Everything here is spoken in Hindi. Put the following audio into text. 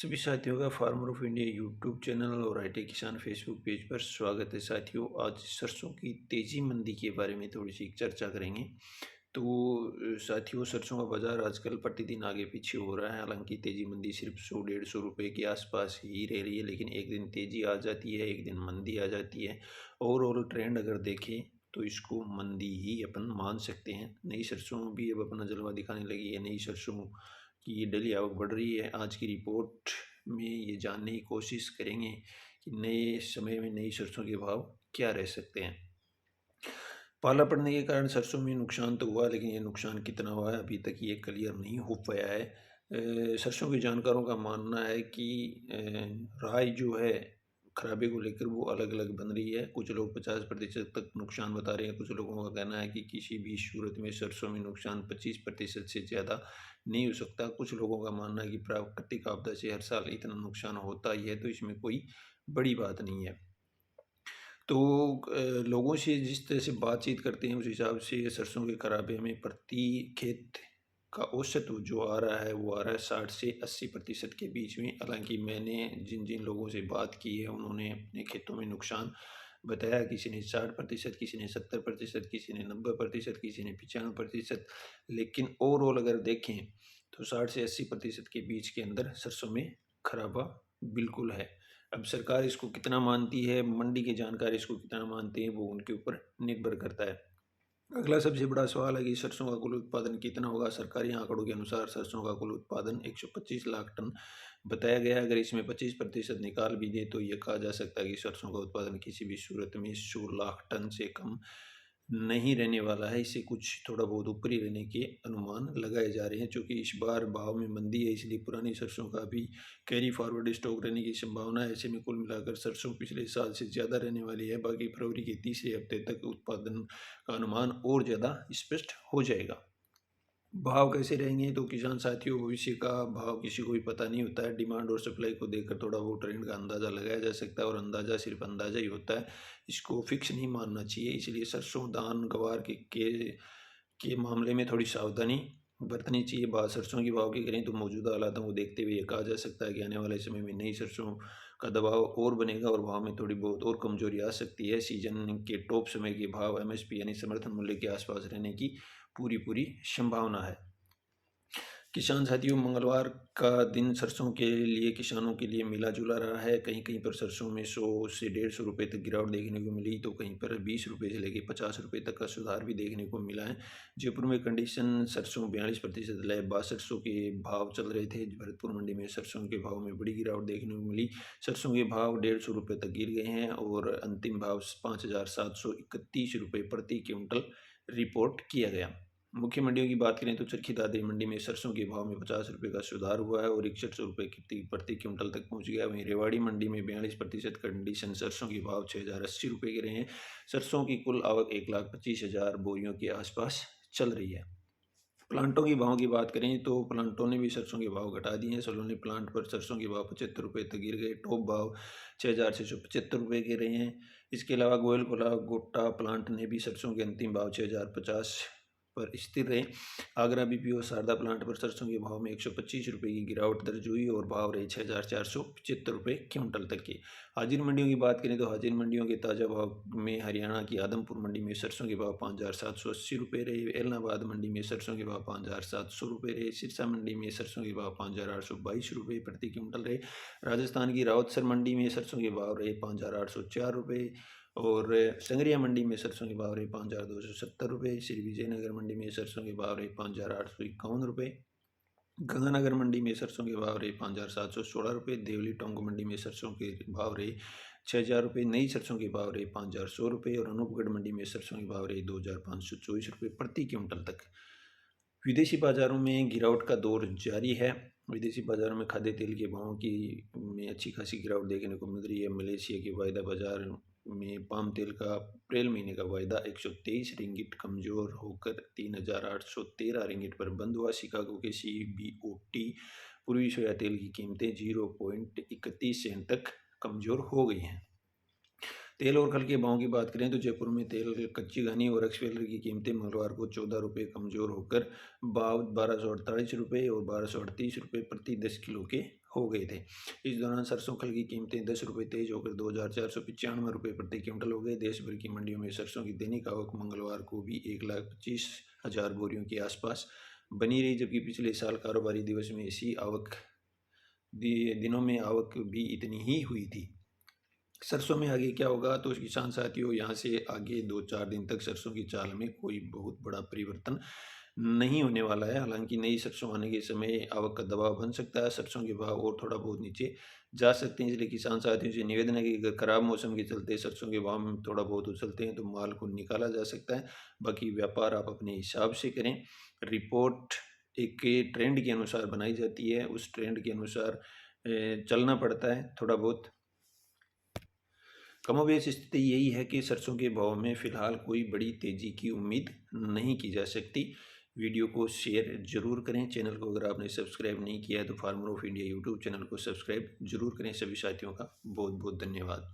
सभी साथियों का farmer of India YouTube channel और आईटी किसान फेसबुक पेज पर स्वागत है। साथियों, आज सरसों की तेजी मंदी के बारे में थोड़ी सी चर्चा करेंगे। तो साथियों, सरसों का बाजार आजकल प्रतिदिन आगे पीछे हो रहा है। हालांकि तेजी मंदी सिर्फ 100-150 रुपए के आसपास ही रह रही है, लेकिन एक दिन तेजी आ जाती है, एक दिन मंदी आ जाती है। ओवरऑल ट्रेंड अगर देखें तो इसको मंदी ही अपन मान सकते हैं। नई सरसों भी अब अपना जलवा दिखाने लगी है। नई सरसों की डेली आवक बढ़ रही है। आज की रिपोर्ट में ये जानने की कोशिश करेंगे कि नए समय में नई सरसों के भाव क्या रह सकते हैं। पाला पड़ने के कारण सरसों में नुकसान तो हुआ, लेकिन ये नुकसान कितना हुआ है अभी तक ये क्लियर नहीं हो पाया है। सरसों के जानकारों का मानना है कि राई जो है खराबे को लेकर वो अलग अलग बन रही है। कुछ लोग 50% तक नुकसान बता रहे हैं। कुछ लोगों का कहना है कि किसी भी सूरत में सरसों में नुकसान 25% से ज़्यादा नहीं हो सकता। कुछ लोगों का मानना है कि प्राकृतिक आपदा से हर साल इतना नुकसान होता ही है, तो इसमें कोई बड़ी बात नहीं है। तो लोगों से जिस तरह से बातचीत करते हैं उस हिसाब से सरसों के खराबे में प्रति खेत का औसत जो आ रहा है वो आ रहा है 60 से 80% के बीच में। हालांकि मैंने जिन जिन लोगों से बात की है उन्होंने अपने खेतों में नुकसान बताया। किसी ने 60%, किसी ने 70%, किसी ने 90%, किसी ने 95%। लेकिन ओवरऑल अगर देखें तो 60 से 80% के बीच के अंदर सरसों में खराबा बिल्कुल है। अब सरकार इसको कितना मानती है, मंडी के जानकार इसको कितना मानते हैं, वो उनके ऊपर निर्भर करता है। अगला सबसे बड़ा सवाल है कि सरसों का कुल उत्पादन कितना होगा। सरकारी आंकड़ों के अनुसार सरसों का कुल उत्पादन 125 लाख टन बताया गया है। अगर इसमें 25% निकाल भी दे तो ये कहा जा सकता है कि सरसों का उत्पादन किसी भी सूरत में 100 लाख टन से कम नहीं रहने वाला है। इससे कुछ थोड़ा बहुत ऊपर ही रहने के अनुमान लगाए जा रहे हैं। चूँकि इस बार भाव में मंदी है, इसलिए पुरानी सरसों का भी कैरी फॉरवर्ड स्टॉक रहने की संभावना है। ऐसे में कुल मिलाकर सरसों पिछले साल से ज़्यादा रहने वाली है। बाकी फरवरी के तीसरे हफ्ते तक उत्पादन का अनुमान और ज़्यादा स्पष्ट हो जाएगा। भाव कैसे रहेंगे तो किसान साथियों, भविष्य का भाव किसी को भी पता नहीं होता है। डिमांड और सप्लाई को देखकर थोड़ा बहुत ट्रेंड का अंदाज़ा लगाया जा सकता है, और अंदाज़ा सिर्फ अंदाज़ा ही होता है, इसको फिक्स नहीं मानना चाहिए। इसलिए सरसों, धान, गवार के मामले में थोड़ी सावधानी बरतनी चाहिए। बात सरसों की भाव की करें तो मौजूदा हालातों को देखते हुए ये कहा जा सकता है कि आने वाले समय में नई सरसों का दबाव और बनेगा और भाव में थोड़ी बहुत और कमजोरी आ सकती है। सीजन के टॉप समय के भाव एमएसपी यानी समर्थन मूल्य के आसपास रहने की पूरी संभावना है। किसान साथियों, मंगलवार का दिन सरसों के लिए किसानों के लिए मिला जुला रहा है। कहीं कहीं पर सरसों में 100 से 150 रुपये तक गिरावट देखने को मिली, तो कहीं पर 20 रुपये से लेकर 50 रुपये तक का सुधार भी देखने को मिला है। जयपुर में कंडीशन सरसों 42% लय 6200 के भाव चल रहे थे। भरतपुर मंडी में सरसों के भाव में बड़ी गिरावट देखने को मिली। सरसों के भाव 150 रुपये तक गिर गए हैं और अंतिम भाव 5731 रुपये प्रति क्विंटल रिपोर्ट किया गया। मुख्य मंडियों की बात करें तो चरखी दादरी मंडी में सरसों के भाव में 50 रुपये का सुधार हुआ है और 6100 रुपये प्रति क्विंटल तक पहुंच गया। वहीं रेवाड़ी मंडी में 42% कंडीशन सरसों के भाव 6080 रुपये के रहे हैं। सरसों की कुल आवक 1,25,000 बोरियों के आसपास चल रही है। प्लांटों की भाव की बात करें तो प्लांटों ने भी सरसों के भाव घटा दिए हैं। सलोनी प्लांट पर सरसों के भाव 75 रुपये तक गिर गए। टॉप भाव 6,675 रुपये के रहे हैं। इसके अलावा गोयल कोला गोट्टा प्लांट ने भी सरसों के अंतिम भाव 6,050 पर स्थिर रहे। आगरा बीपीओ शारदा प्लांट पर सरसों के भाव में 125 रुपये की गिरावट दर्ज हुई और भाव रहे 6,475 रुपये क्विंटल तक के। हाजिर मंडियों की बात करें तो हाजिर मंडियों के ताज़ा भाव में हरियाणा की आदमपुर मंडी में सरसों के भाव 5,780 रुपये रहे। एलनाबाद मंडी में सरसों के भाव 5,700 रुपये रहे। सिरसा मंडी में सरसों के भाव 5,822 रुपये प्रति क्विंटल रहे। राजस्थान की रावतसर मंडी में सरसों के भाव रहे 5,804 रुपये और संगरिया मंडी में सरसों के भाव रहे 5,270 रुपये। श्री विजयनगर मंडी में सरसों के भाव रहे 5,851 रुपये। गंगानगर मंडी में सरसों के भाव रहे 5,716 रुपये। देवली टोंक मंडी में सरसों के भाव रहे 6,000 रुपये। नई सरसों के भाव रहे 5,100 रुपये और अनूपगढ़ मंडी में सरसों के भाव रहे 2,524 रुपये प्रति क्विंटल तक। विदेशी बाजारों में गिरावट का दौर जारी है। विदेशी बाजारों में खाद्य तेल के भावों की में अच्छी खासी गिरावट देखने को मिल रही है। मलेशिया के वायदा बाजार में पाम तेल का अप्रैल महीने का वायदा 123 रिंगिट कमज़ोर होकर 3,813 रिंगिट पर बंद हुआ। शिकागो के CBOT पूर्वी सोया तेल की कीमतें 0.31 सेंट तक कमज़ोर हो गई हैं। तेल और खल के भावों की बात करें तो जयपुर में तेल, कच्ची घनी और एक्सपेलर की कीमतें मंगलवार को 14 रुपये कमजोर होकर भाव 1248 रुपये और 1238 रुपये प्रति 10 किलो के हो गए थे। इस दौरान सरसों खल की कीमतें 10 रुपये तेज होकर 2495 रुपये प्रति क्विंटल हो गए। देश भर की मंडियों में सरसों की दैनिक आवक मंगलवार को भी 1,25,000 बोरियों के आसपास बनी रही, जबकि पिछले साल कारोबारी दिवस में इसी आवक दिनों में आवक भी इतनी ही हुई थी। सरसों में आगे क्या होगा तो किसान साथियों, यहाँ से आगे 2-4 दिन तक सरसों की चाल में कोई बहुत बड़ा परिवर्तन नहीं होने वाला है। हालांकि नई सरसों आने के समय आवक का दबाव बन सकता है, सरसों के भाव और थोड़ा बहुत नीचे जा सकते हैं। इसलिए किसान साथियों से निवेदन है कि अगर खराब मौसम के चलते सरसों के भाव में थोड़ा बहुत उछलते हैं तो माल को निकाला जा सकता है। बाकी व्यापार आप अपने हिसाब से करें। रिपोर्ट एक ट्रेंड के अनुसार बनाई जाती है, उस ट्रेंड के अनुसार चलना पड़ता है। थोड़ा बहुत कमोबेश स्थिति यही है कि सरसों के भाव में फिलहाल कोई बड़ी तेजी की उम्मीद नहीं की जा सकती। वीडियो को शेयर जरूर करें। चैनल को अगर आपने सब्सक्राइब नहीं किया है तो farmer of India YouTube channel को सब्सक्राइब जरूर करें। सभी साथियों का बहुत बहुत धन्यवाद।